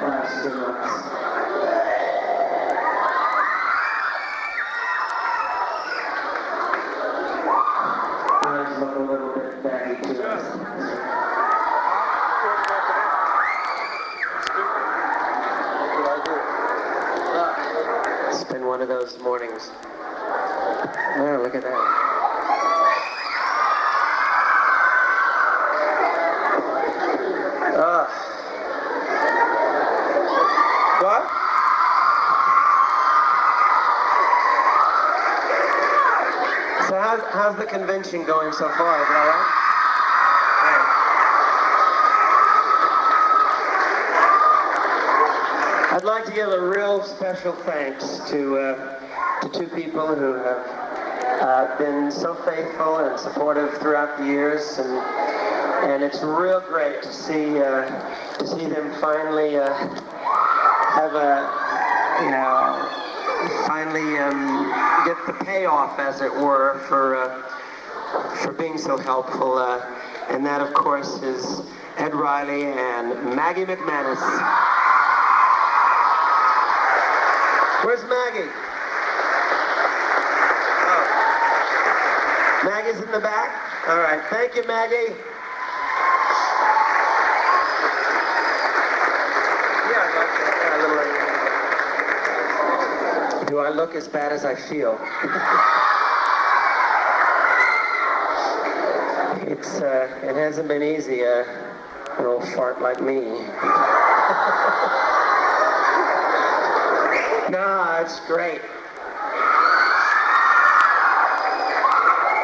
Last 2 months. Eyes look a little bit baggy too. It's been one of those mornings. Oh, look at that. What? So how's the convention going so far? Is that all right? I'd like to give a real special thanks to 2 people who have been so faithful and supportive throughout the years, and it's real great to see them finally have finally get the payoff, as it were, for being so helpful, and that of course is Ed Riley and Maggie McManus. Where's Maggie? Oh. Maggie's in the back? All right, thank you, Maggie. Do I look as bad as I feel? It hasn't been easy, an old fart like me. No, it's great.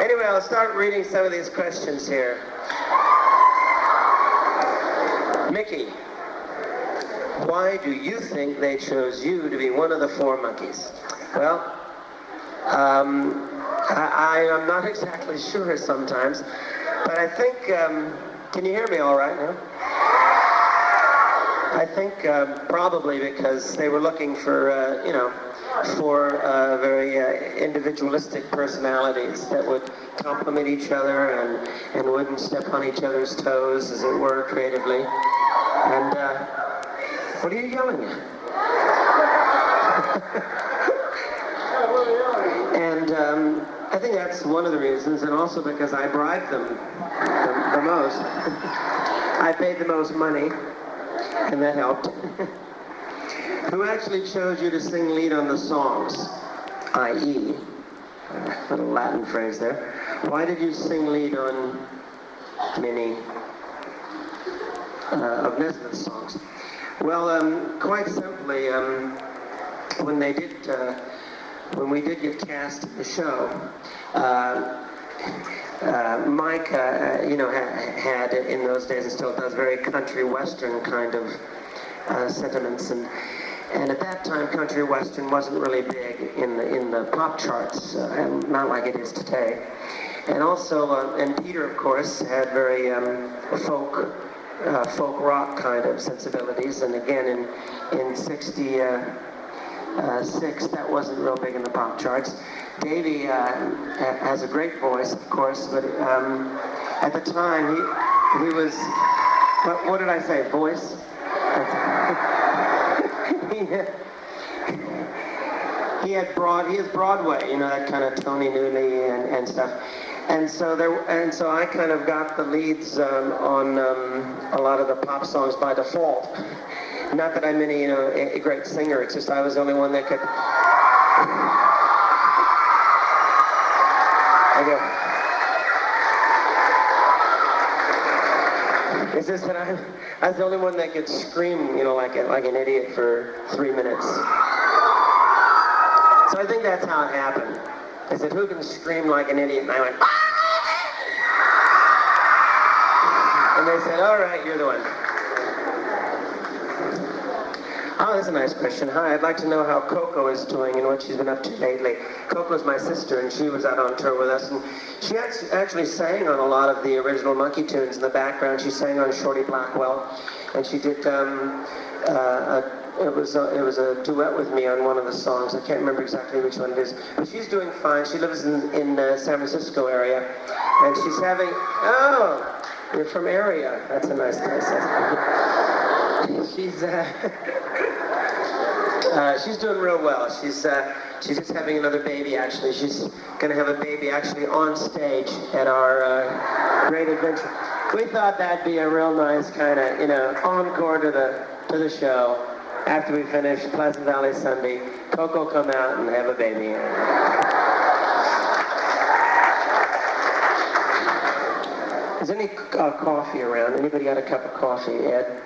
Anyway, I'll start reading some of these questions here. Mickey, why do you think they chose you to be one of the 4 Monkees? Well, I am not exactly sure sometimes, but I think, can you hear me all right now? I think probably because they were looking for, very individualistic personalities that would complement each other and wouldn't step on each other's toes, as it were, creatively. And, what are you yelling at? And I think that's one of the reasons, and also because I bribed them the most. I paid the most money, and that helped. Who actually chose you to sing lead on the songs? I.e., a little Latin phrase there. Why did you sing lead on many of Nesmith's songs? Well, quite simply, when we did get cast in the show, Mike, had in those days and still does very country western kind of sentiments, and at that time country western wasn't really big in the pop charts, and not like it is today. And also, and Peter, of course, had very folk rock kind of sensibilities, and again in 66 that wasn't real big in the pop charts. Davey has a great voice, of course, but at the time he was, what did I say, voice? he has Broadway, that kind of Tony Newley and stuff. And so I kind of got the leads on a lot of the pop songs by default. Not that I'm any, a great singer. It's just I was the only one that could. It's just that I was the only one that could scream, like an idiot for 3 minutes. So I think that's how it happened. I said, who can scream like an idiot? And I went, ah! And they said, all right, you're the one. Oh, that's a nice question. Hi, I'd like to know how Coco is doing and what she's been up to lately. Coco's my sister, and she was out on tour with us, and she actually sang on a lot of the original Monkee tunes in the background. She sang on Shorty Blackwell, and she did it was a duet with me on one of the songs. I can't remember exactly which one it is, but she's doing fine. She lives in San Francisco area, and she's having, oh, you're from area. That's a nice place. She's doing real well. She's just having another baby, actually. She's going to have a baby, actually, on stage at our Great Adventure. We thought that'd be a real nice kind of, encore to the show. After we finish Pleasant Valley Sunday, Coco come out and have a baby. Is there any coffee around? Anybody got a cup of coffee, Ed?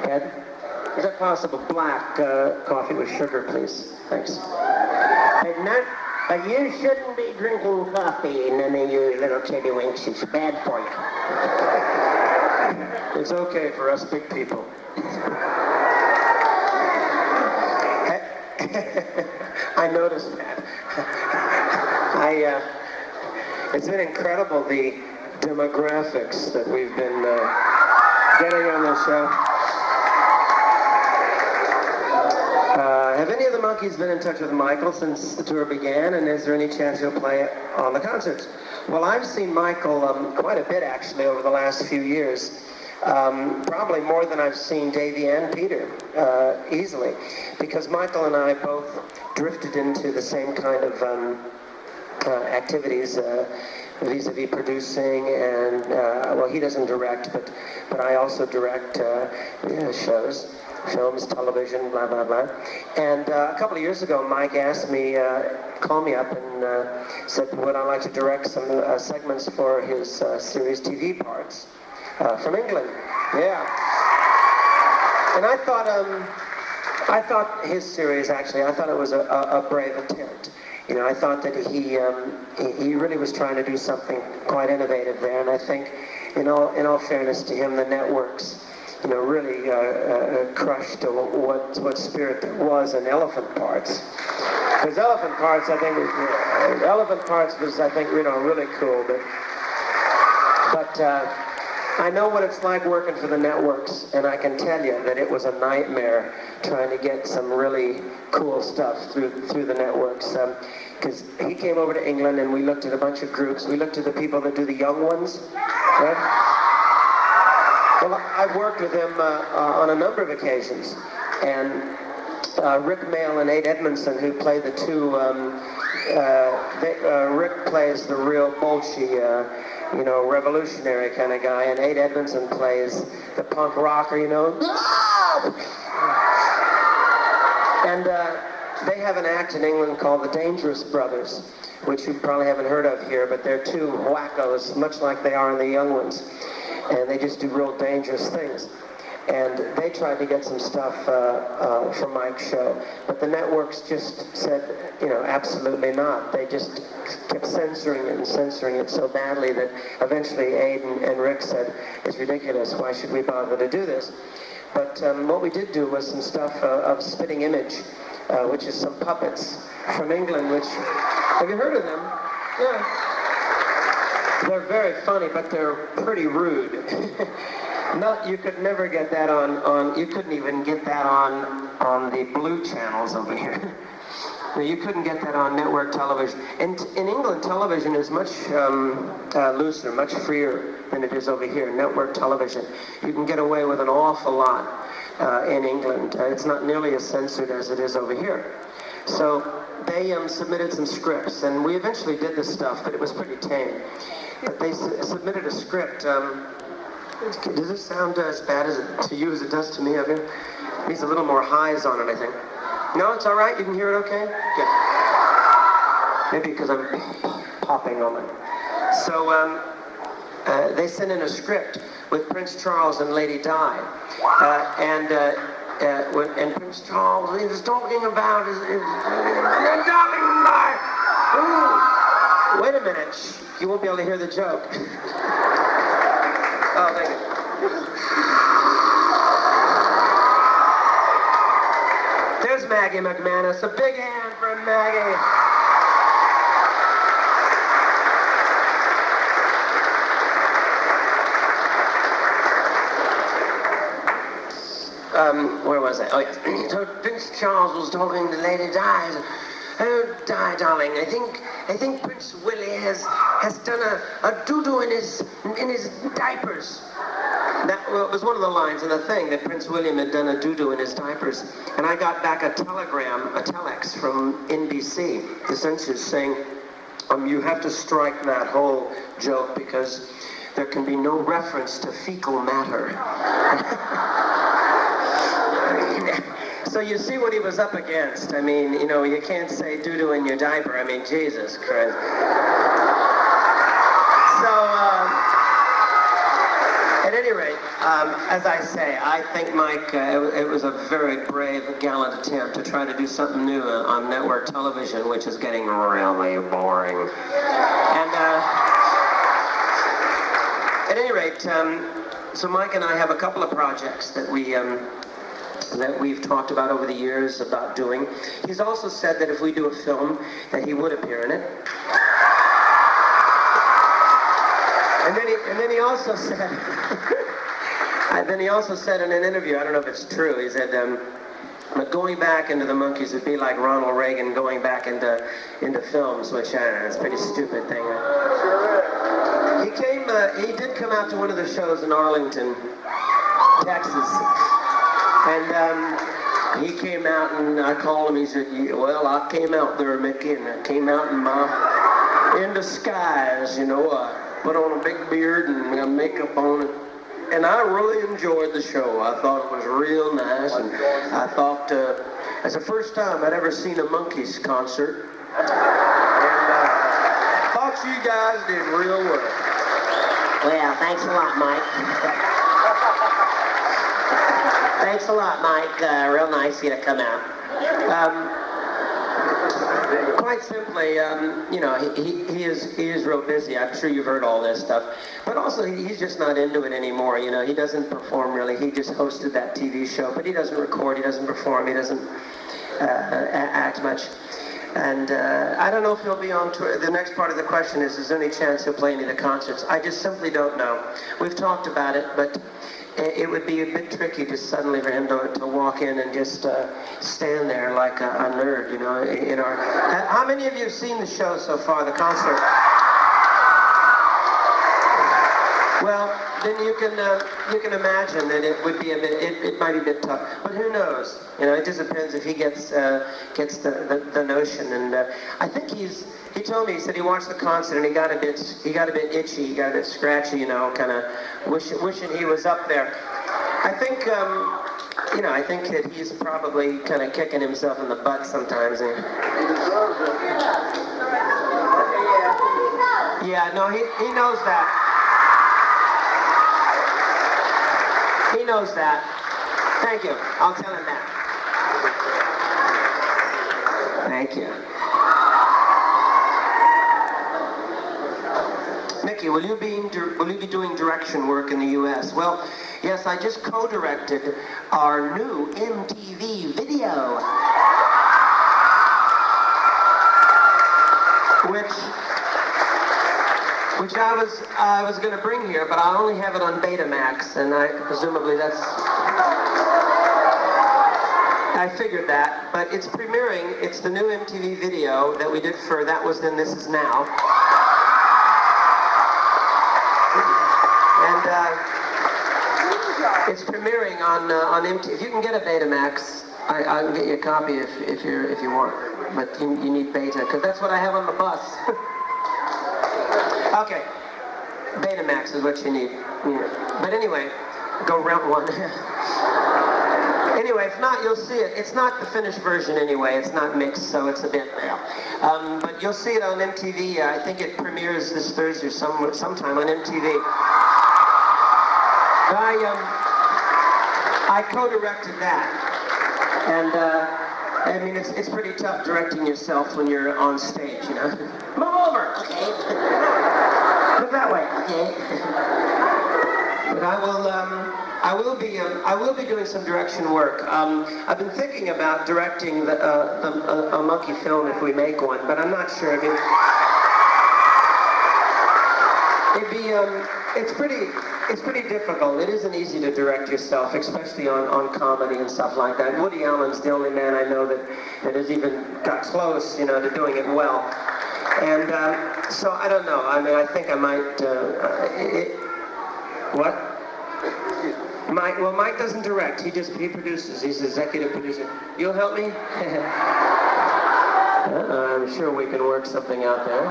Ed? Is that possible? Black coffee with sugar, please. Thanks. You shouldn't be drinking coffee, none of you little tiddywinks. It's bad for you. It's okay for us big people. I noticed that. It's been incredible, the demographics that we've been getting on this show. Have any of the Monkees been in touch with Michael since the tour began, and is there any chance he'll play on the concerts? Well, I've seen Michael quite a bit, actually, over the last few years. Probably more than I've seen Davey and Peter, easily, because Michael and I both drifted into the same kind of activities, vis-a-vis producing, and well, he doesn't direct, but I also direct shows, films, television, blah blah blah. And a couple of years ago, Mike asked me, called me up and said, would I like to direct some segments for his series TV parts from England? Yeah. And I thought his series, actually, I thought it was a brave attempt. I thought that he really was trying to do something quite innovative there, and I think, in all fairness to him, the networks, really crushed what spirit there was in Elephant Parts. Because Elephant Parts, I think, was really cool, but I know what it's like working for the networks, and I can tell you that it was a nightmare trying to get some really cool stuff through the networks. Because he came over to England, and we looked at a bunch of groups. We looked at the people that do the young ones, right? Well, I've worked with him on a number of occasions, and Rick Mail and Ade Edmondson, who play the two, Rick plays the real bolshy, revolutionary kind of guy, and Ade Edmondson plays the punk rocker, And they have an act in England called the Dangerous Brothers, which you probably haven't heard of here, but they're two wackos, much like they are in the young ones. And they just do real dangerous things. And they tried to get some stuff from Mike's show, but the networks just said, absolutely not. They just kept censoring it so badly that eventually Ade and Rick said, it's ridiculous, why should we bother to do this? But what we did do was some stuff of Spitting Image, which is some puppets from England, which, have you heard of them? Yeah. They're very funny, but they're pretty rude. You could never get that you couldn't even get that on the blue channels over here. You couldn't get that on network television. And in England, television is much looser, much freer than it is over here. Network television, you can get away with an awful lot in England. It's not nearly as censored as it is over here. So they submitted some scripts, and we eventually did this stuff, but it was pretty tame. But they submitted a script. Does it sound as bad to you as it does to me up here? It needs a little more highs on it, I think. No, it's all right? You can hear it okay? Yeah. Maybe because I'm popping on it. So they sent in a script with Prince Charles and Lady Di. And Prince Charles, he was talking about wait a minute. You won't be able to hear the joke. Oh, thank you. There's Maggie McManus. A big hand for Maggie. Where was I? Oh, yes. So Prince Charles was talking to Lady Di. Oh, Di, darling, I think Prince Willie has done a doo-doo in his diapers. Well, it was one of the lines in the thing that Prince William had done a doo-doo in his diapers. And I got back a telegram, a telex from NBC, essentially saying, you have to strike that whole joke because there can be no reference to fecal matter. So you see what he was up against. I mean, you know, you can't say doo-doo in your diaper. I mean, Jesus Christ. So, at any rate, as I say, I think, Mike, it was a very brave, gallant attempt to try to do something new on network television, which is getting really boring. And at any rate, so Mike and I have a couple of projects that we've talked about over the years about doing. He's also said that if we do a film, that he would appear in it. And then he also said, in an interview, I don't know if it's true, he said, but going back into the Monkees would be like Ronald Reagan going back into films, which I don't know, it's a pretty stupid thing. He did come out to one of the shows in Arlington, Texas, and he came out and I called him, he said, well, I came out there, Mickey, and I came out in disguise, you know, put on a big beard and makeup on it. And I really enjoyed the show. I thought it was real nice, and I thought, it's the first time I'd ever seen a Monkees concert, and thought you guys did real well. Well, thanks a lot, Mike. Thanks a lot, Mike. Real nice of you to come out. Quite simply, you know, he is real busy. I'm sure you've heard all this stuff. But also, he's just not into it anymore. You know, he doesn't perform really. He just hosted that TV show, but he doesn't record. He doesn't perform. He doesn't act much. And I don't know if he'll be on tour. The next part of the question is there any chance he'll play any of the concerts? I just simply don't know. We've talked about it, but it would be a bit tricky just suddenly for him to walk in and just stand there like a nerd, you know. How many of you have seen the show so far, the concert? Well, then you can imagine that it would be a bit, it might be a bit tough, but who knows? You know, it just depends if he gets the notion. And I think he told me, he said he watched the concert and he got a bit itchy, he got a bit scratchy, you know, kind of wishing he was up there. I think, you know, I think that he's probably kind of kicking himself in the butt sometimes. He deserves it. Yeah, no, he knows that. He knows that. Thank you. I'll tell him that. Thank you. Mickey, will you be doing direction work in the U.S.? Well, yes, I just co-directed our new MTV video, which I was going to bring here, but I only have it on Betamax, and presumably that's. I figured that, but it's premiering. It's the new MTV video that we did for That Was Then, This Is Now. And it's premiering on MTV. If you can get a Betamax, I can get you a copy if you want. But you need Beta, because that's what I have on the bus. Okay, Betamax is what you need. But anyway, go rent one. Anyway, if not, you'll see it. It's not the finished version anyway. It's not mixed, so it's a bit now. But you'll see it on MTV. I think it premieres this Thursday sometime on MTV. I co-directed that. And I mean, it's pretty tough directing yourself when you're on stage, you know. Move over, okay? Look that way, okay? But I will be doing some direction work. I've been thinking about directing a monkey film if we make one, but I'm not sure. I mean, it's pretty difficult. It isn't easy to direct yourself, especially on comedy and stuff like that. Woody Allen's the only man I know that has even got close, you know, to doing it well. And so I don't know. I mean, I think I might. What? Mike doesn't direct. He produces. He's executive producer. You'll help me? I'm sure we can work something out there.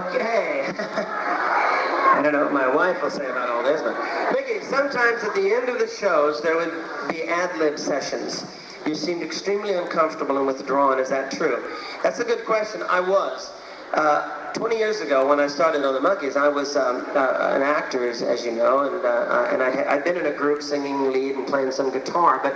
Okay. I don't know what my wife will say about all this, but Micky, sometimes at the end of the shows there would be ad-lib sessions. You seemed extremely uncomfortable and withdrawn. Is that true? That's a good question. I was. 20 years ago, when I started on the Monkees, I was an actor, as you know, and I'd been in a group singing lead and playing some guitar, but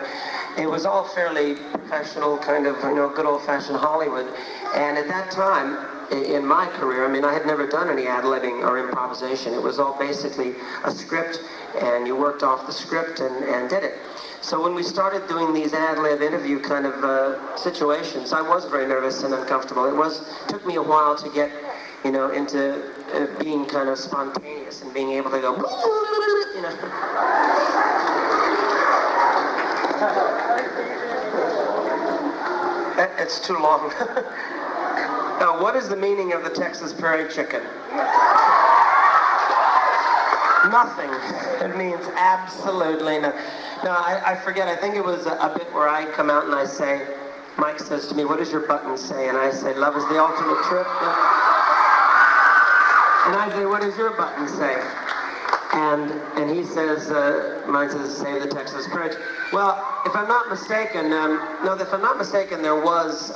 it was all fairly professional, kind of, good old-fashioned Hollywood. And at that time, in my career, I had never done any ad-libbing or improvisation. It was all basically a script, and you worked off the script and did it. So when we started doing these ad-lib interview kind of situations, I was very nervous and uncomfortable. Took me a while to get, into being kind of spontaneous and being able to go, It's too long. Now, what is the meaning of the Texas Prairie Chicken? Nothing. It means absolutely nothing. No, I forget. I think it was a bit where I come out and I say, Mike says to me, what does your button say? And I say, love is the ultimate trip. And I say, what does your button say? And he says, mine says, save the Texas Prairie. Well, if I'm not mistaken, there was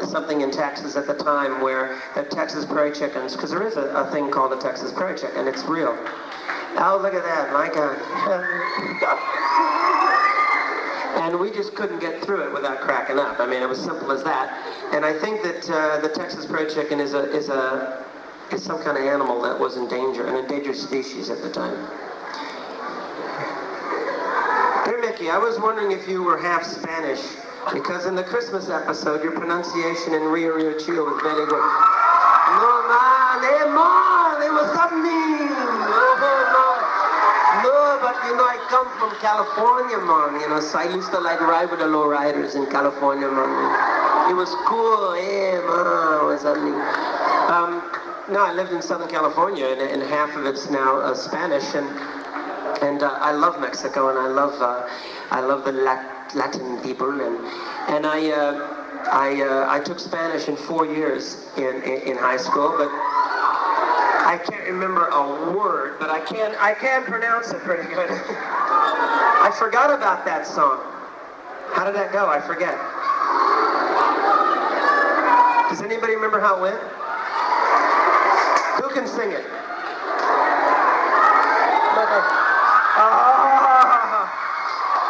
something in Texas at the time where the Texas Prairie Chickens, because there is a thing called a Texas Prairie Chicken. It's real. Oh, look at that, my God. And we just couldn't get through it without cracking up. It was simple as that. And I think that the Texas Prairie Chicken is some kind of animal that was an endangered species at the time. Hey, Micky, I was wondering if you were half Spanish, because in the Christmas episode, your pronunciation in Rio Rio Chio was very good. No, man, hey, what's happening? No, but I come from California, man, so I used to ride with the lowriders in California, man. It was cool, hey, man, what's happening? No, I lived in Southern California, and half of it's now Spanish, and I love Mexico, and I love the Latin people, and I took Spanish in 4 years in high school, but I can't remember a word, but I can pronounce it pretty good. I forgot about that song. How did that go? I forget. Does anybody remember how it went? Who can sing it?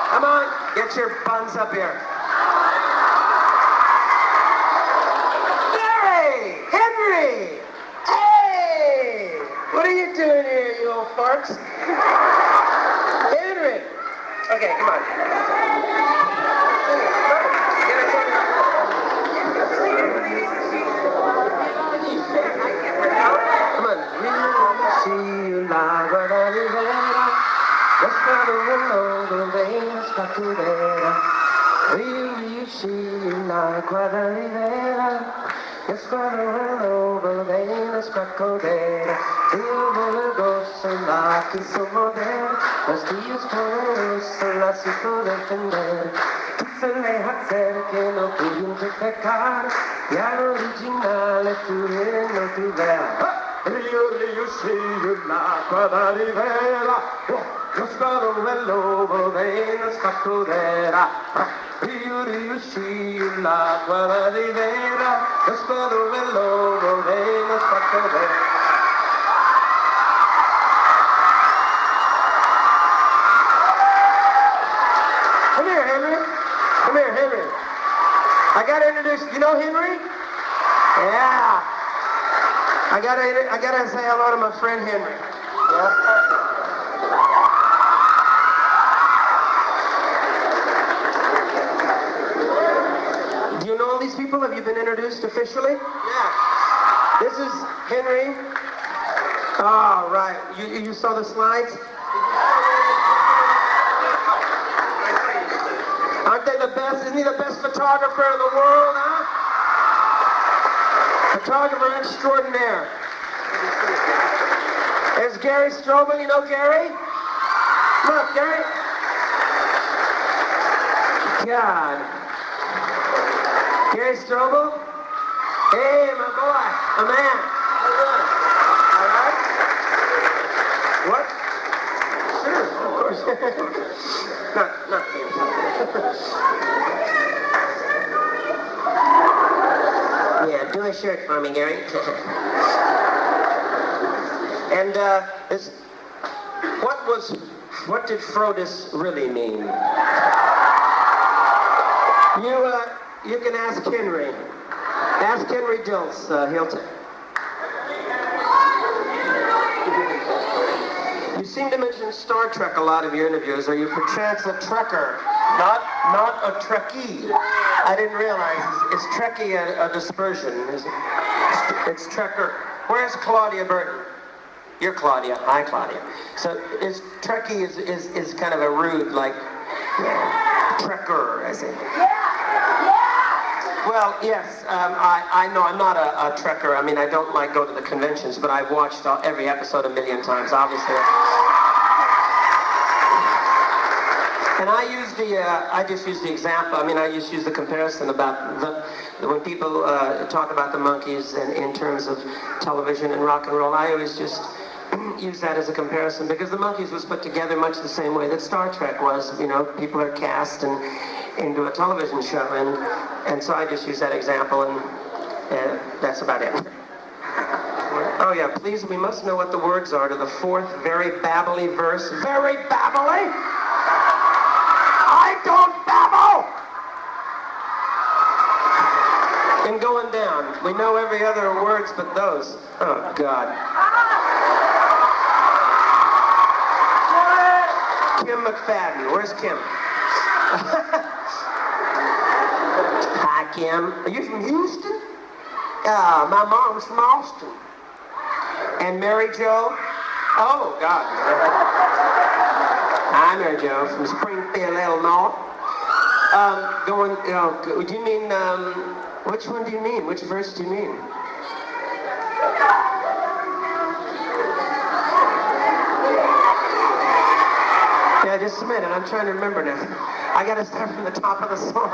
Come on, get your buns up here. Hey, Henry! Hey! What are you doing here, you old farts? Henry! Okay, come on. Come here, Henry. Come here, Henry. I gotta introduce, you know Henry? Yeah. I gotta say hello to my friend Henry. Yeah. Do you know all these people? Have you been introduced officially? Yeah. This is Henry. Oh, right. You saw the slides? Aren't they the best? Isn't he the best photographer in the world, huh? photographer extraordinaire. There's Gary Strobel. You know Gary? Look, Gary. God. Gary Strobel? Hey, my boy. A man. How you doing? All right? What? Sure, of course. not Yeah, do a shirt for me, Gary. And what did Frodis really mean? You can ask Henry. Ask Henry Dills. He'll tell. You seem to mention Star Trek a lot of your interviews. Are you perchance a Trekker? Not a Trekkie. I didn't realize. Is Trekkie a dispersion? It's Trekker. Where's Claudia Burton? You're Claudia. Hi, Claudia. So Trekkie is kind of a rude, like, Trekker, I say. Well, yes, I know I'm not a Trekker. I mean, I don't like go to the conventions, but I've watched every episode a million times, obviously. And I just use the example. I mean, I just use the comparison about when people talk about the Monkees in terms of television and rock and roll. I always just use that as a comparison because the Monkees was put together much the same way that Star Trek was. You know, people are cast into a television show, and so I just use that example, and that's about it. Oh yeah, please, we must know what the words are to the fourth very babbly verse. Very babbly? I don't babble! And going down, we know every other words but those. Oh God. Kim McFadden, where's Kim? Hi, Kim. Are you from Houston? My mom's from Austin. And Mary Jo? Oh, God. Hi, Mary Jo, from Springfield, Illinois. Do you mean, which one do you mean? Which verse do you mean? Yeah, just a minute. I'm trying to remember now. I got to start from the top of the song.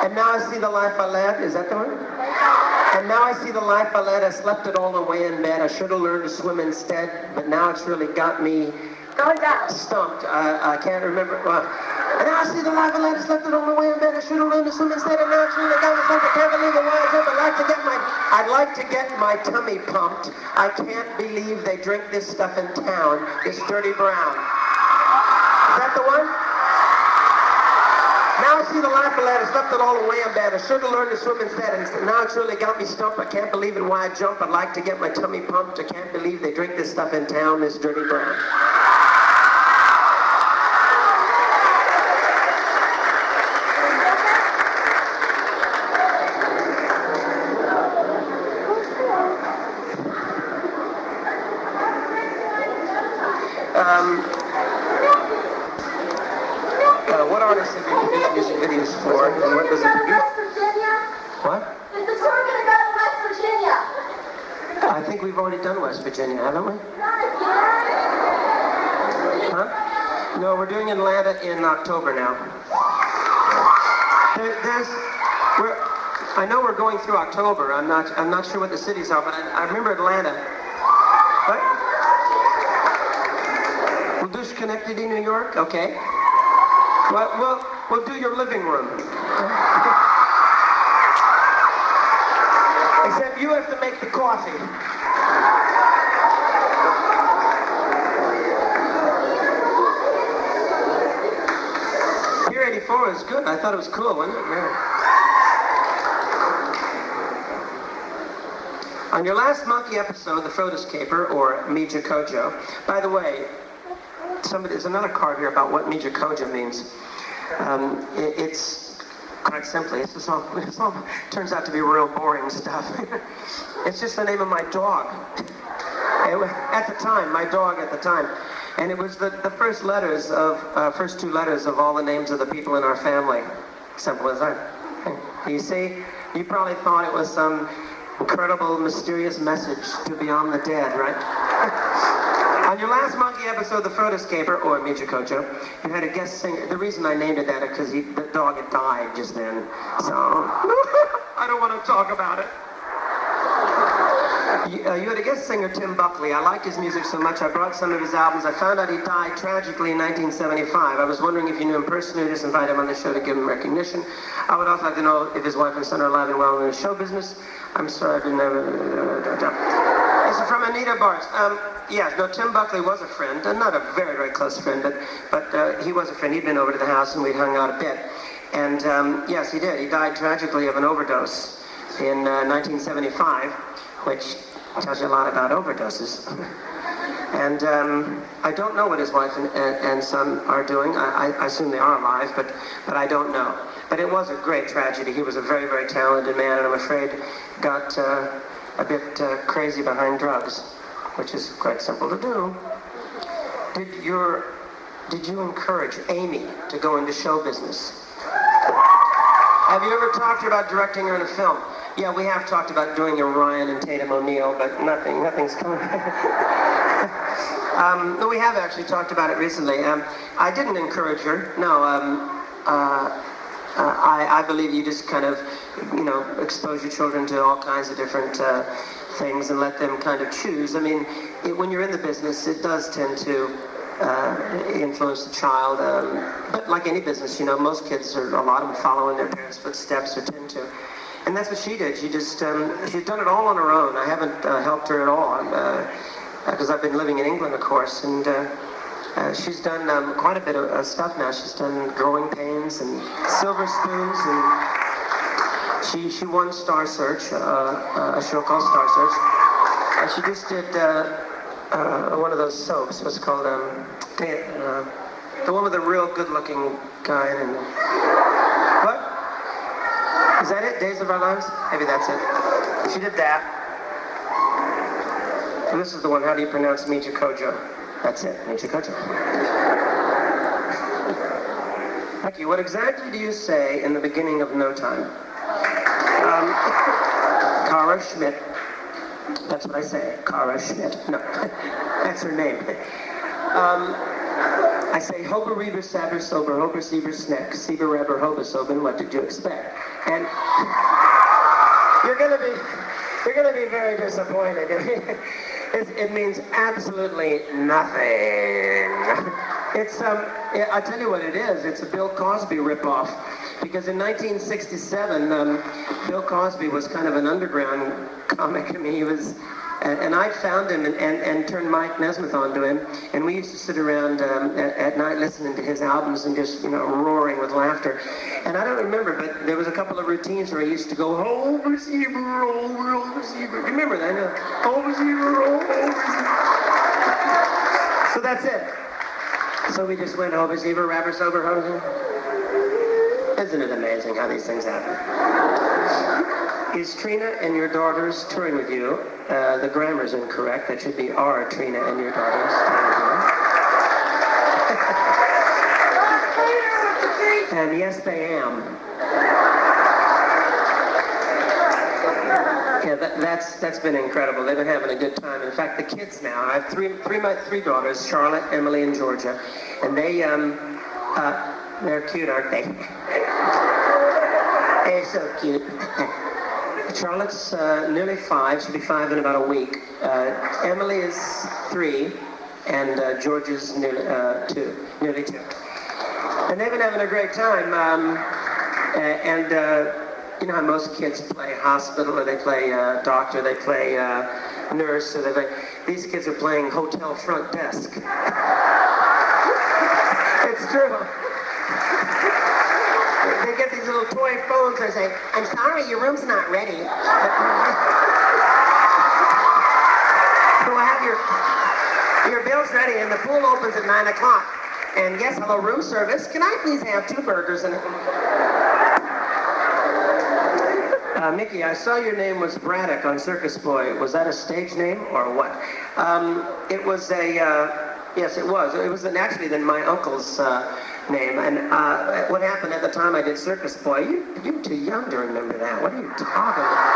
And now I see the life I led. Is that the one? And now I see the life I led. I slept it all away in bed. I should have learned to swim instead. But now it's really got me stumped. I can't remember. Well, and now I see the life I led. I slept it all away in bed. I should have learned to swim instead. And now it's really got me stumped. I can't believe it. Why is it? I'd like to get my tummy pumped. I can't believe they drink this stuff in town. This dirty brown. Is that the one? Now I see the life I led. I slept it all away in bed. I should have learned to swim instead. And now it's really got me stumped. I can't believe it. Why I jump. I'd like to get my tummy pumped. I can't believe they drink this stuff in town, this dirty brown. What artists have you produced music videos for, and what does it produce? What? Is the tour going to go to West Virginia? I think we've already done West Virginia, haven't we? Huh? No, we're doing Atlanta in October now. I know we're going through October. I'm not sure what the cities are, but I remember Atlanta. What? We'll do Schenectady, New York. Okay. Well, we'll do your living room. Except you have to make the coffee. Pier 84 is good. I thought it was cool, wasn't it? Yeah. On your last Monkey episode, The Frodis Caper, or Mija Kojo, by the way, there's another card here about what Mija Kojo means. quite simply. This all turns out to be real boring stuff. It's just the name of my dog. At the time, my dog at the time. And it was the first two letters of all the names of the people in our family. Simple as that. You see, you probably thought it was some incredible, mysterious message to beyond the dead, right? On your last Monkey episode, The Throat Escaper, or Michi Kojo, you had a guest singer. The reason I named it that is because the dog had died just then. So, I don't want to talk about it. You had a guest singer, Tim Buckley. I liked his music so much, I brought some of his albums. I found out he died tragically in 1975. I was wondering if you knew him personally, just invite him on the show to give him recognition. I would also like to know if his wife and son are alive and well in the show business. I'm sorry, I didn't ever... This is from Anita Bartz. Yes, no, Tim Buckley was a friend, not a very, very close friend, but he was a friend. He'd been over to the house and we'd hung out a bit. And yes, he did. He died tragically of an overdose in 1975, which tells you a lot about overdoses. And I don't know what his wife and son are doing. I assume they are alive, but I don't know. But it was a great tragedy. He was a very, very talented man, and I'm afraid got a bit crazy behind drugs, which is quite simple to do. Did you encourage Amy to go into show business? Have you ever talked to her about directing her in a film? Yeah, we have talked about doing a Ryan and Tatum O'Neal, but nothing's coming. No, we have actually talked about it recently. I didn't encourage her. No, I believe you just kind of, expose your children to all kinds of different things and let them kind of choose. I mean, when you're in the business, it does tend to influence the child. But like any business, most kids a lot of them follow in their parents' footsteps or tend to. And that's what she did. She just, she's done it all on her own. I haven't helped her at all, because I've been living in England, of course, and she's done quite a bit of stuff now. She's done Growing Pains and Silver Spoons, and she won Star Search, a show called Star Search. And she just did one of those soaps. What's it called? The one with the real good-looking guy. And what? Is that it? Days of Our Lives? Maybe that's it. She did that. And this is the one. How do you pronounce Michi Kojo? That's it. Michi Kojo. Micky, what exactly do you say in the beginning of No Time? Kara Schmidt. That's what I say. Kara Schmidt. No, that's her name. I say Hober Reber Saber Sober Hober Sieber Snack Sieber Reber Hober Soben. What did you expect? And you're gonna be very disappointed. It means absolutely nothing. It's I'll tell you what it is. It's a Bill Cosby ripoff. Because in 1967, Bill Cosby was kind of an underground comic. I mean, he was, and I found him and turned Mike Nesmith onto him, and we used to sit around at night listening to his albums and just, roaring with laughter. And I don't remember, but there was a couple of routines where he used to go, Hober Sieber, Hober Sieber. Remember that? Hober Sieber, Hober Sieber. So that's it. So we just went Hober Sieber, Rapper Sober, Hober Sieber. Isn't it amazing how these things happen? Is Trina and your daughters touring with you? The grammar's incorrect. That should be are Trina and your daughters touring with you? And yes, they am. Yeah, that's been incredible. They've been having a good time. In fact, the kids now, I have my three daughters, Charlotte, Emily, and Georgia, and they're cute, aren't they? They're so cute. Charlotte's nearly 5. She'll be 5 in about a week. Emily is 3, and Georgia's nearly 2. And they've been having a great time. You know how most kids play hospital, or they play doctor, they play nurse, or these kids are playing hotel front desk. It's true. They get these little toy phones and say, I'm sorry, your room's not ready. So have your bill's ready and the pool opens at 9 o'clock. And yes, hello, room service. Can I please have 2 burgers and Mickey, I saw your name was Braddock on Circus Boy. Was that a stage name or what? It was yes, it was. It was actually then my uncle's name. And what happened at the time I did Circus Boy, you're too young to remember that. What are you talking about?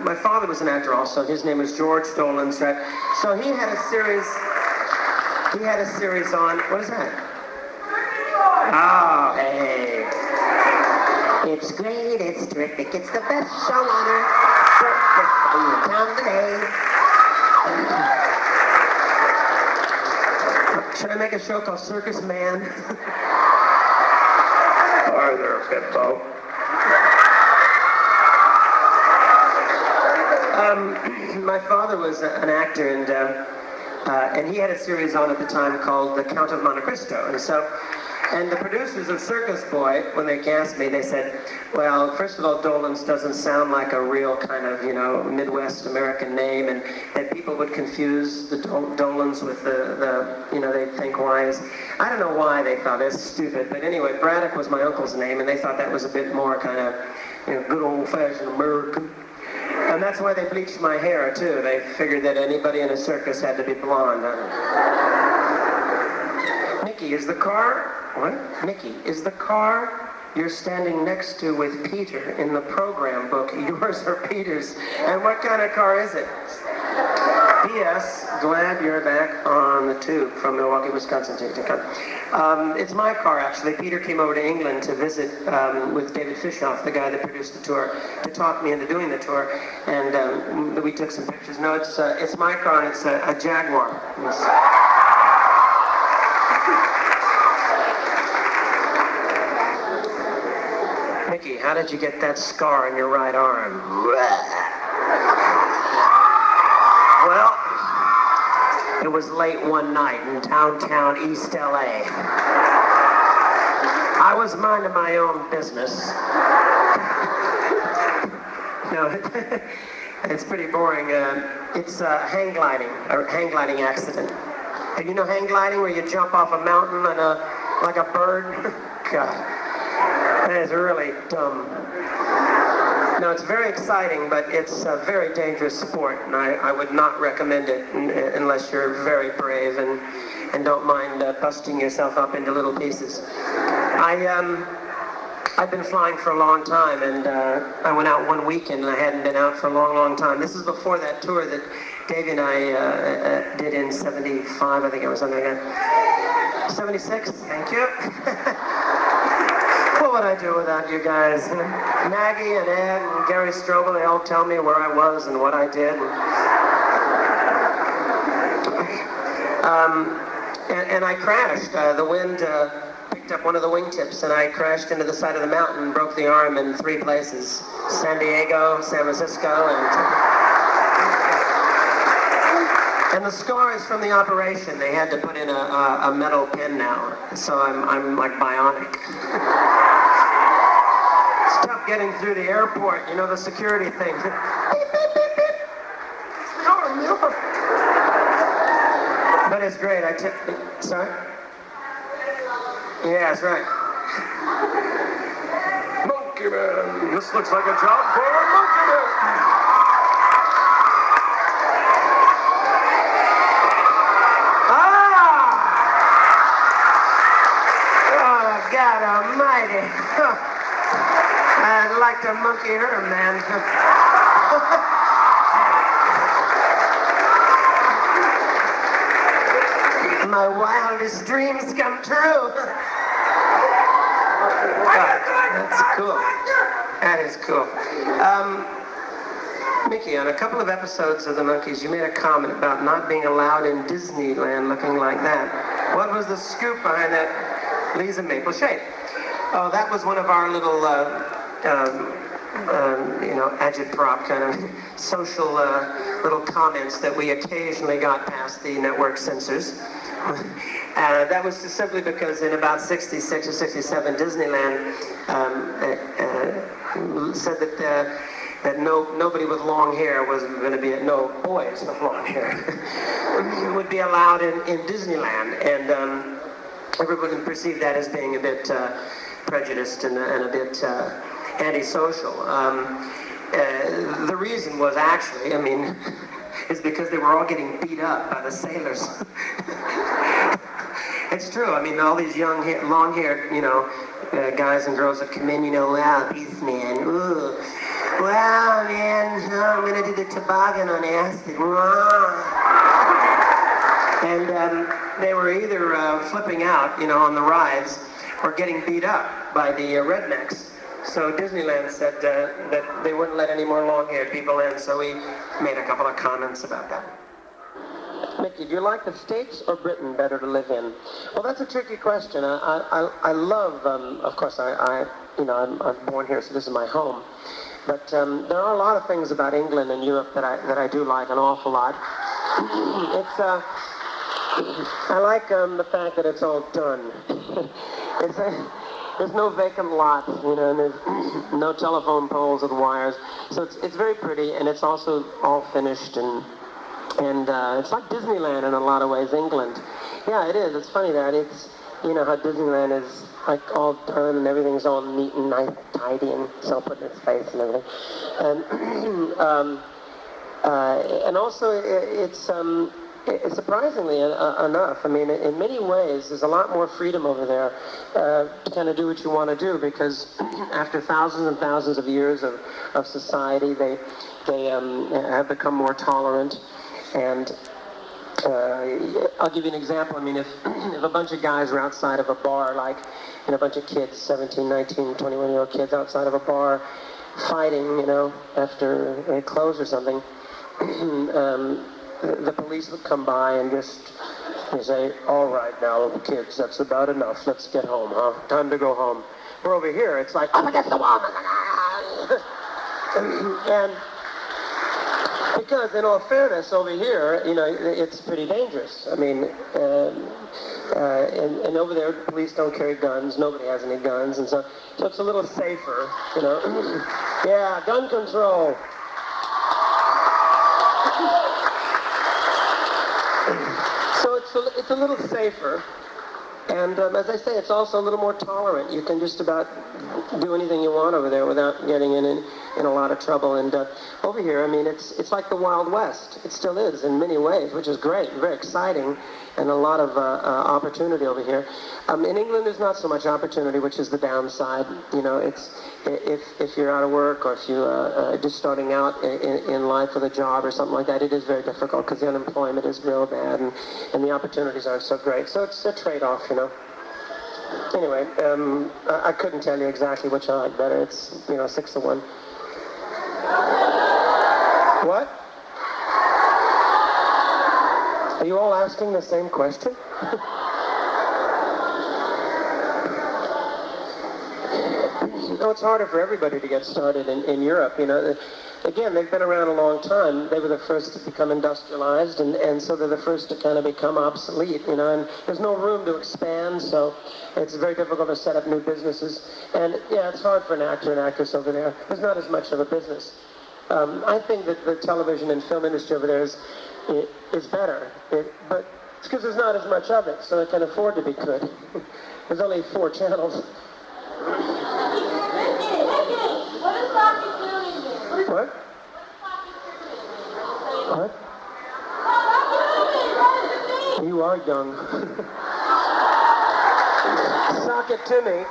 My father was an actor also. His name was George Dolenz, right? So he had a series on, what is that? Oh, hey. It's great, it's terrific, it's the best show on earth. Circus in town today. Should I make a show called Circus Man? Arthur Pippo. My father was an actor, and he had a series on at the time called The Count of Monte Cristo. And the producers of Circus Boy, when they cast me, they said, well, first of all, Dolenz doesn't sound like a real kind of, Midwest American name, and that people would confuse the Dolenz with they'd think why is, I don't know why they thought it's stupid, but anyway, Braddock was my uncle's name, and they thought that was a bit more kind of, good old-fashioned American. And that's why they bleached my hair, too. They figured that anybody in a circus had to be blonde. Mickey, is the car... What? Mickey, is the car you're standing next to with Peter in the program book yours or Peter's? And what kind of car is it? P.S. Glad you're back on the tube from Milwaukee, Wisconsin. It's my car, actually. Peter came over to England to visit with David Fishoff, the guy that produced the tour, to talk me into doing the tour. And we took some pictures. No, it's my car, and it's a Jaguar. Mickey, how did you get that scar on your right arm? Well, it was late one night in downtown East LA. I was minding my own business. No, it's pretty boring. It's a hang gliding accident. And you know hang gliding, where you jump off a mountain like a bird? God. That is really dumb. No, it's very exciting, but it's a very dangerous sport, and I would not recommend it unless you're very brave and don't mind busting yourself up into little pieces. I've been flying for a long time, and I went out one weekend, and I hadn't been out for a long, long time. This is before that tour that Davey and I did in 75, I think it was something like that. 76, thank you. What would I do without you guys? Maggie and Ed and Gary Strobel, they all tell me where I was and what I did. And I crashed. The wind picked up one of the wingtips, and I crashed into the side of the mountain and broke the arm in 3 places. San Diego, San Francisco, and the scar is from the operation. They had to put in a metal pin now, so I'm like bionic. It's tough getting through the airport, the security thing. Beep, beep, beep, beep. But it's great. Sorry? Yeah, that's right. Monkey Man. This looks like a job for a monkey man. God almighty. I'd like to monkey her, man. My wildest dreams come true. That's cool. That is cool. Mickey, on a couple of episodes of the Monkees, you made a comment about not being allowed in Disneyland looking like that. What was the scoop behind that? Lisa Maple Shade. Oh, that was one of our little, agitprop kind of social little comments that we occasionally got past the network censors. That was just simply because in about 66 or 67, Disneyland said that nobody with long hair was going to be, no boys with long hair would be allowed in Disneyland. And everybody perceived that as being a bit prejudiced and a bit antisocial. The reason was actually, I mean, is because they were all getting beat up by the sailors. It's true. I mean, all these young, long-haired, guys and girls that come in, wow, peace, man. Ooh. Wow, man, I'm going to do the toboggan on acid. And they were either flipping out, on the rides, or getting beat up by the rednecks. So Disneyland said that they wouldn't let any more long-haired people in, so we made a couple of comments about that. Mickey, do you like the States or Britain better to live in? Well, that's a tricky question. I love, of course, I'm born here, so this is my home. But there are a lot of things about England and Europe that I do like an awful lot. I like the fact that it's all done. There's no vacant lots, and there's no telephone poles with wires. So it's very pretty, and it's also all finished, and it's like Disneyland in a lot of ways, England. Yeah, it is. It's funny that it's, how Disneyland is like all done and everything's all neat and nice, tidy, and so put in its face and everything. And also it's surprisingly enough, I mean, in many ways, there's a lot more freedom over there to kind of do what you want to do, because after thousands and thousands of years of society, they have become more tolerant. And I'll give you an example. I mean, if a bunch of guys are outside of a bar, like, a bunch of kids, 17, 19, 21-year-old kids outside of a bar fighting, after they close or something, the police would come by and just say, all right now, kids, that's about enough. Let's get home, huh? Time to go home. We're over here, it's like, up against the wall. And because, in all fairness, over here, it's pretty dangerous. I mean, and over there, the police don't carry guns. Nobody has any guns, and so it's a little safer, Yeah, gun control. So it's a little safer, and as I say, it's also a little more tolerant. You can just about do anything you want over there without getting in a lot of trouble. And over here, I mean, it's like the Wild West. It still is in many ways, which is great, very exciting, and a lot of opportunity over here. In England, there's not so much opportunity, which is the downside. It's if you're out of work, or if you're just starting out in life with a job or something like that, it is very difficult because the unemployment is real bad, and the opportunities aren't so great. So it's a trade-off, Anyway, I couldn't tell you exactly which I like better. It's 6-1. What? Are you all asking the same question? No, it's harder for everybody to get started in Europe. Again, they've been around a long time. They were the first to become industrialized, and so they're the first to kind of become obsolete, and there's no room to expand, so it's very difficult to set up new businesses. And yeah, it's hard for an actor and actress over there. There's not as much of a business. I think that the television and film industry over there is better, but it's because there's not as much of it, so it can afford to be good. There's only 4 channels. What? What? You are young. Sock it to me.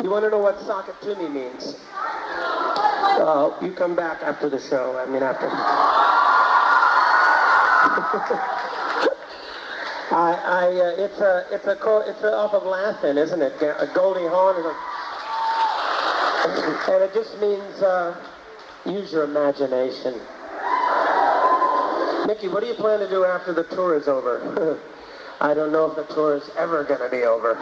You want to know what sock it to me means? You come back after the show. I mean, after. It's off of Latin, isn't it? A Goldie Hawn, and it just means use your imagination. Mickey, what do you plan to do after the tour is over? I don't know if the tour is ever going to be over.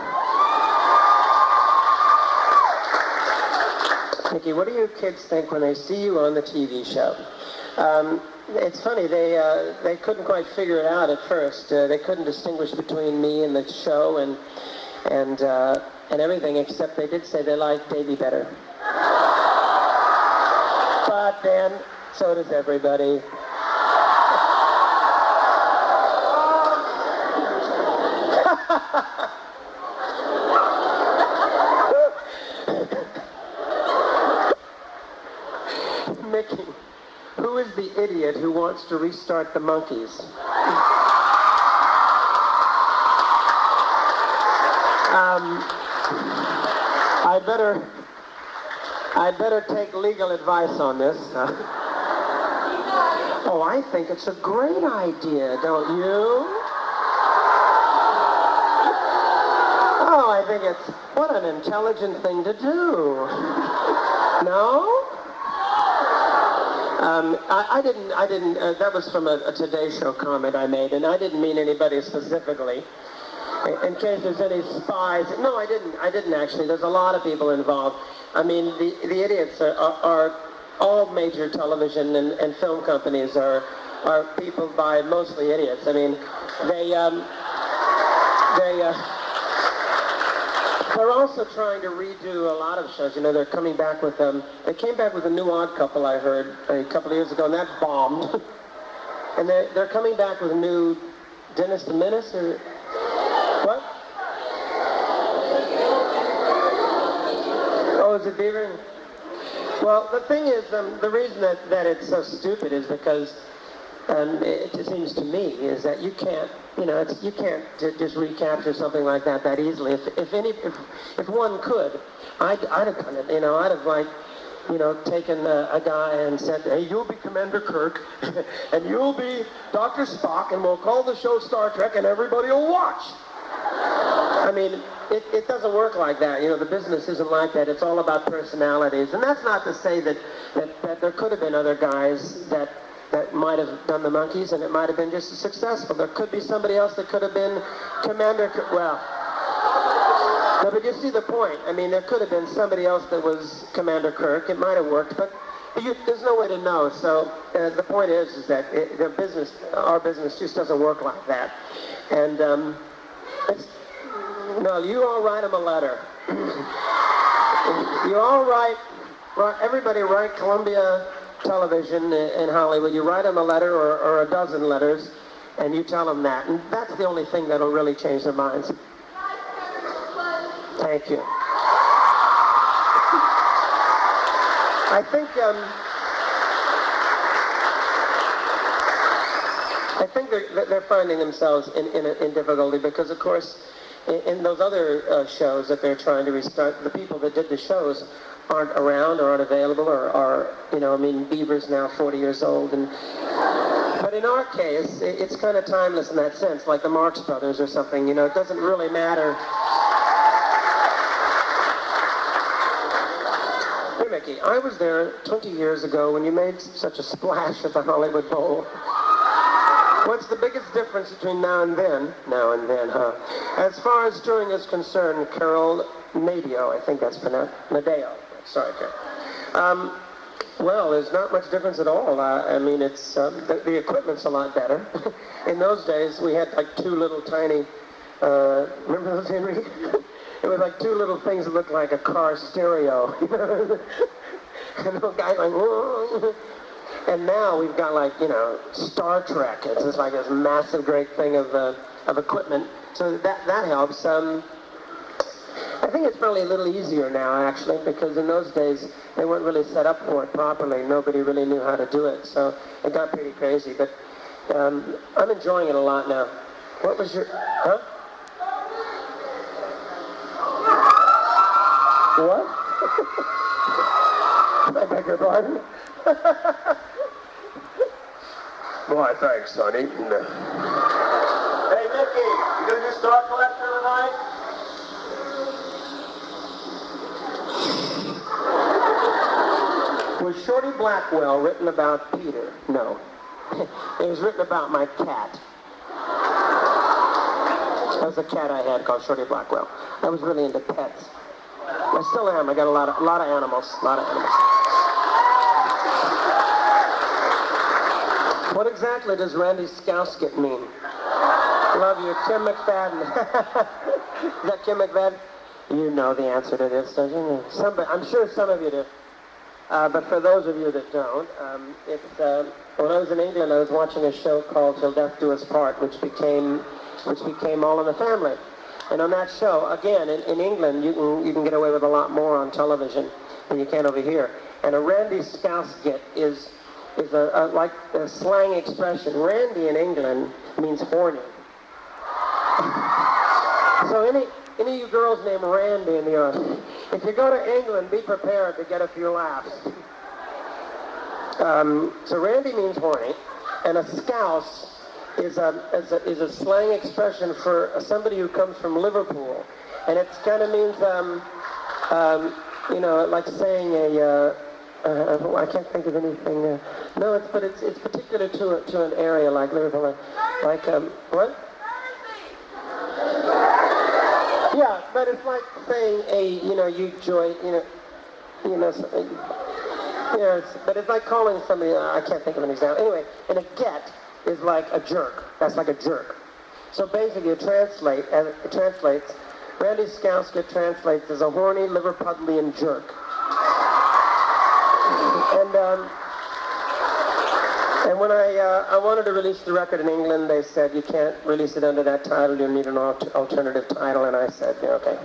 Mickey, what do your kids think when they see you on the TV show? It's funny, they couldn't quite figure it out at first. They couldn't distinguish between me and the show and everything, except they did say they liked Davy better. But then, so does everybody. idiot who wants to restart the Monkees. I'd better take legal advice on this. Oh, I think it's a great idea, don't you? Oh, I think it's, what an intelligent thing to do. No? I didn't, that was from a Today Show comment I made, and I didn't mean anybody specifically. In case there's any spies. No, I didn't actually. There's a lot of people involved. I mean, the idiots are all major television and film companies are people by mostly idiots. I mean, they're also trying to redo a lot of shows. You know, they're coming back with they came back with a new Odd Couple, I heard, a couple of years ago, and that bombed. And they're coming back with a new Dennis the Menace, or what? Oh, is it Beaver? Well, the thing is, the reason that it's so stupid is because it seems to me is that you can't, you can't just recapture something like that easily. If one could, I'd have done it. I'd have taken a guy and said, hey, you'll be Commander Kirk, and you'll be Dr. Spock, and we'll call the show Star Trek, and everybody will watch. I mean, it doesn't work like that. The business isn't like that. It's all about personalities. And that's not to say that there could have been other guys that might have done the Monkees, and it might have been just as successful. There could be somebody else that could have been Commander Kirk. Well, no, but you see the point. I mean, there could have been somebody else that was Commander Kirk. It might have worked, but there's no way to know. So the point is that our business just doesn't work like that. And no, you all write them a letter. You all everybody write Columbia Television in Hollywood. You write them a letter or a dozen letters, and you tell them that. And that's the only thing that'll really change their minds. Thank you. I think they're finding themselves in difficulty because, of course, in those other shows that they're trying to restart, the people that did the shows aren't around or aren't available or are, Bieber's now 40 years old. But in our case, it's kind of timeless in that sense, like the Marx Brothers or something. It doesn't really matter. Hey, Mickey, I was there 20 years ago when you made such a splash at the Hollywood Bowl. What's the biggest difference between now and then? Now and then, huh? As far as touring is concerned, Carol Nadeo, I think that's pronounced. Nadeo. Sorry, Carol. Well, there's not much difference at all. I mean, it's the equipment's a lot better. In those days, we had like two little tiny, remember those, Henry? It was like two little things that looked like a car stereo. And the guy like, whoa. And now we've got like, Star Trek. It's just like this massive, great thing of equipment. So that helps. I think it's probably a little easier now, actually, because in those days, they weren't really set up for it properly. Nobody really knew how to do it. So it got pretty crazy. But I'm enjoying it a lot now. What was your, huh? What? I beg your pardon? Boy, thanks, Sonny. Hey, Mickey, you gonna do Star Collector tonight? Was Shorty Blackwell written about Peter? No. It was written about my cat. That was a cat I had called Shorty Blackwell. I was really into pets. I still am. I got a lot of animals. What exactly does Randy Scousket mean? Love you, Kim McFadden. Is that Kim McFadden? You know the answer to this, don't you? I'm sure some of you do. But for those of you that don't, when I was in England, I was watching a show called Till Death Do Us Part, which became All in the Family. And on that show, again, in England, you can get away with a lot more on television than you can over here. And a Randy Scousket is is like a slang expression. Randy in England means horny. So any of you girls named Randy in the audience, if you go to England, be prepared to get a few laughs. So Randy means horny, and a scouse is a slang expression for somebody who comes from Liverpool, and it kind of means like saying I can't think of anything. No, it's particular to an area like Liverpool, like what? Yeah, but it's like saying you joy, but it's like calling somebody, I can't think of an example. Anyway, and a get is like a jerk. That's like a jerk. So basically it translates, Randy Skowska translates as a horny Liverpudlian jerk. And when I wanted to release the record in England, they said, you can't release it under that title, you need an alternative title, and I said, yeah, okay.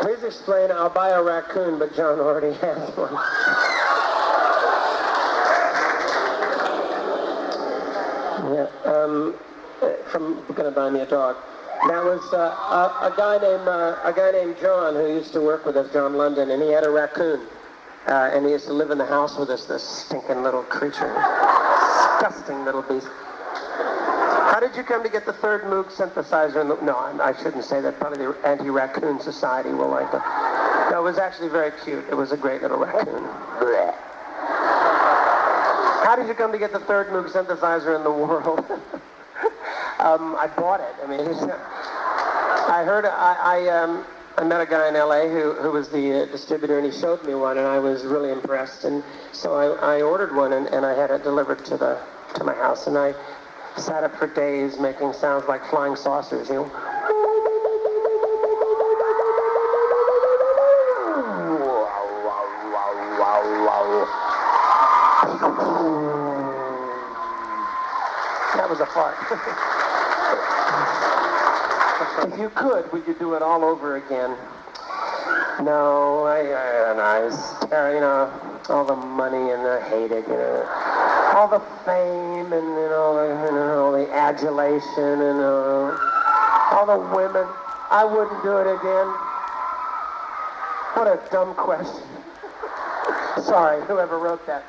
Please explain, I'll buy a raccoon, but John already has one. Yeah, from Gonna Buy Me a Dog. That was a guy named John who used to work with us, John London, and he had a raccoon. And he used to live in the house with us, this stinking little creature. Disgusting little beast. How did you come to get the third Moog synthesizer in the... No, I shouldn't say that. Probably the Anti-Raccoon Society will like it. No, it was actually very cute. It was a great little raccoon. How did you come to get the third Moog synthesizer in the world? I bought it. I mean, I met a guy in L.A. who was the distributor, and he showed me one, and I was really impressed. And so I ordered one, and I had it delivered to my house. And I sat up for days making sounds like flying saucers, you know. That was a fart. If you could, would you do it all over again? No, I was tearing, all the money, and I hated, all the fame, and all the adulation, and all the women. I wouldn't do it again. What a dumb question. Sorry, whoever wrote that.